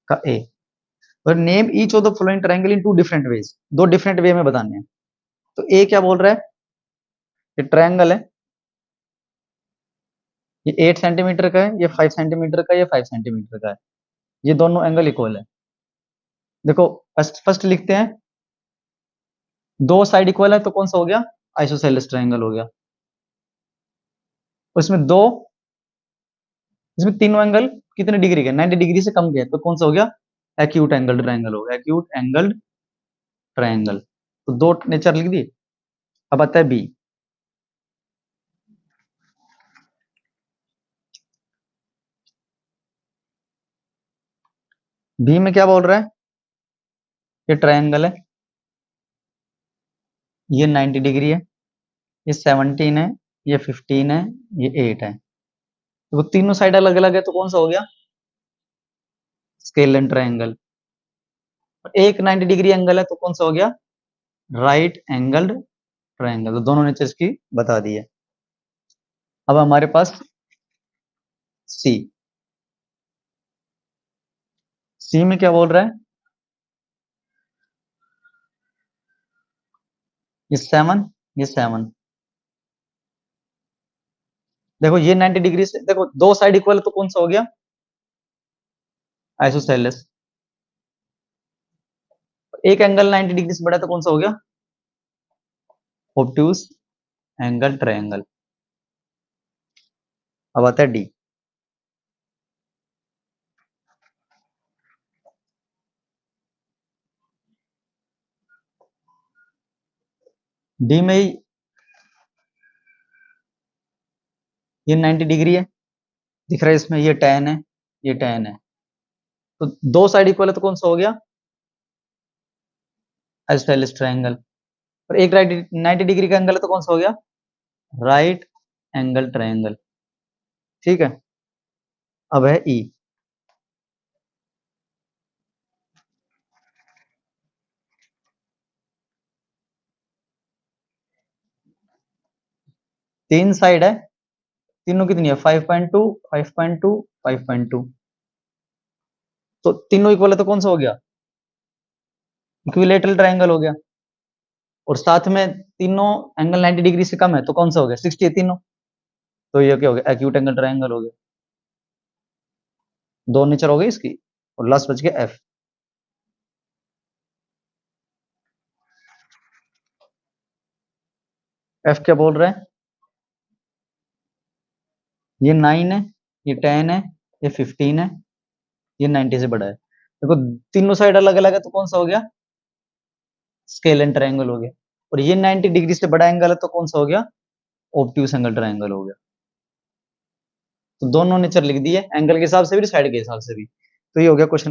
का ए। और name each of the following triangle in two different ways, दो डिफरेंट वे में बताने हैं। तो ए क्या बोल रहा है, ये ट्रायंगल है, ये 8 सेंटीमीटर का है, ये 5 सेंटीमीटर का, ये 5 सेंटीमीटर का है, ये दोनों एंगल इक्वल है। देखो फर्स्ट फर्स्ट लिखते हैं, दो साइड इक्वल है तो कौन सा हो गया, आइसोसेलेस ट्रायंगल हो गया। उसमें दो, इसमें तीनों एंगल कितने डिग्री के, 90 डिग्री से कम के, तो कौन सा हो गया, एक्यूट एंगल ट्रायंगल हो गया, एक्यूट एंगल ट्रायंगल। तो दो नेचर लिख दी। अब आता है बी। बी में क्या बोल रहा है, ये ट्रायंगल है, ये 90 डिग्री है, ये 17 है, ये 15 है, ये 8 है। तो तीनों साइड अलग अलग है तो कौन सा हो गया, स्केलन ट्रायंगल। एक 90 डिग्री एंगल है तो कौन सा हो गया, राइट एंगल्ड ट्रायंगल। तो दोनों नेचर्स की बता दी है। अब हमारे पास सी। सी में क्या बोल रहा है, ये 7, ये 7। देखो ये 90 डिग्री से, देखो दो साइड इक्वल है तो कौन सा हो गया, आइसोसेलेस। एक एंगल 90 डिग्री से बड़ा है तो कौन सा हो गया, ऑब्ट्यूज एंगल ट्रायंगल। अब आता है डी। डी में ये 90 डिग्री है, दिख रहा है इसमें, ये tan है, ये tan है। तो दो साइड इक्वल है तो कौन सा हो गया, आइसोसेलेस ट्रायंगल। और एक राइट 90 डिग्री का एंगल है तो कौन सा हो गया, राइट एंगल ट्रायंगल। ठीक है। अब है ई। तीन साइड है, तीनों कितनी है, 5.2, 5.2, 5.2। तो तीनों इक्वल है तो कौन सा हो गया, इक्विलेटरल ट्रायंगल हो गया। और साथ में तीनों एंगल 90 डिग्री से कम है तो कौन सा हो गया, 60 है तीनों। तो ये क्या हो गया, एक्यूट एंगल ट्रायंगल हो गया। दो नेचर हो गई इसकी। और लास्ट बच गया एफ। एफ क्या बोल रहा है, ये 9 है, ये 10 है, ये 15 है, ये 90 से बड़ा है। देखो तीनों साइड अलग अलग है तो कौन सा हो गया, स्केलन ट्रायंगल हो गया। और ये 90 डिग्री से बड़ा एंगल है तो कौन सा हो गया, ऑब्ट्यूज एंगल ट्रायंगल हो गया। तो दोनों नेचर लिख दिए, एंगल के हिसाब से भी, साइड के हिसाब से भी। तो ये हो गया क्वेश्चन।